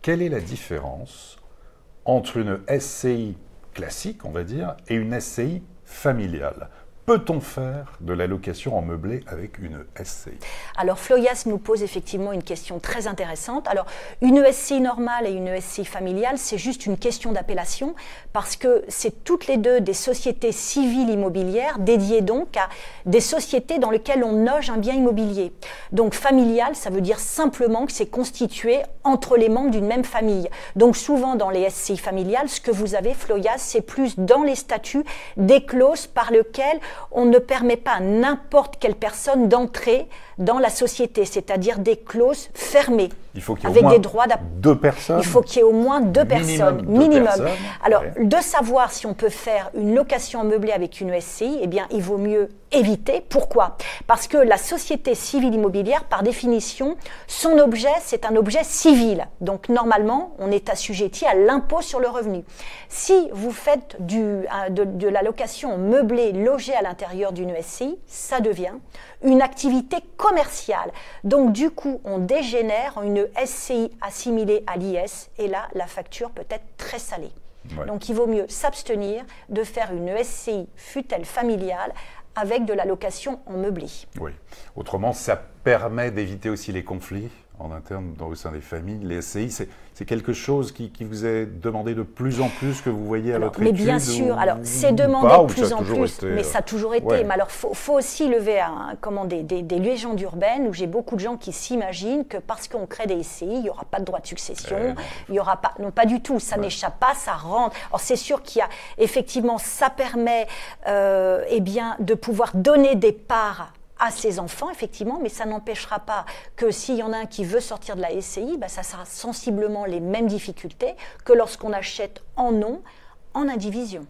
Quelle est la différence entre une SCI classique, on va dire, et une SCI familiale? Peut-on faire de la location en meublé avec une SCI? Alors Floyas nous pose effectivement une question très intéressante. Alors une SCI normale et une SCI familiale, c'est juste une question d'appellation parce que c'est toutes les deux des sociétés civiles immobilières dédiées donc à des sociétés dans lesquelles on loge un bien immobilier. Donc familial, ça veut dire simplement que c'est constitué entre les membres d'une même famille. Donc souvent dans les SCI familiales, ce que vous avez Floyas, c'est plus dans les statuts des clauses par lesquelles on ne permet pas à n'importe quelle personne d'entrer dans la société, c'est-à-dire des clauses fermées. Il faut qu'il y ait avec au moins des droits deux personnes. Il faut qu'il y ait au moins deux personnes, minimum. Alors, ouais. de savoir si on peut faire une location meublée avec une SCI, eh bien, il vaut mieux éviter. Pourquoi? Parce que la société civile immobilière, par définition, son objet, c'est un objet civil. Donc, normalement, on est assujetti à l'impôt sur le revenu. Si vous faites de la location meublée logée à l'intérieur d'une SCI, ça devient une activité commerciale. Donc, du coup, on dégénère en une SCI assimilée à l'IS et là, la facture peut être très salée. Ouais. Donc, il vaut mieux s'abstenir de faire une SCI, fût-elle familiale, avec de la location en meublé. Oui. Autrement, ça permet d'éviter aussi les conflits en interne au sein des familles. Les SCI, c'est quelque chose qui vous est demandé de plus en plus, que vous voyez à votre étude? Mais bien sûr, alors c'est demandé de plus en plus, mais ça a toujours été. Ouais. Mais alors, faut aussi lever des légendes urbaines où j'ai beaucoup de gens qui s'imaginent que parce qu'on crée des SCI, il n'y aura pas de droit de succession, il n'y aura pas... Non, pas du tout, ça n'échappe pas, ça rentre. Alors c'est sûr qu'il y a, effectivement, ça permet de pouvoir donner des parts à ses enfants, effectivement, mais ça n'empêchera pas que s'il y en a un qui veut sortir de la SCI, ça sera sensiblement les mêmes difficultés que lorsqu'on achète en nom, en indivision.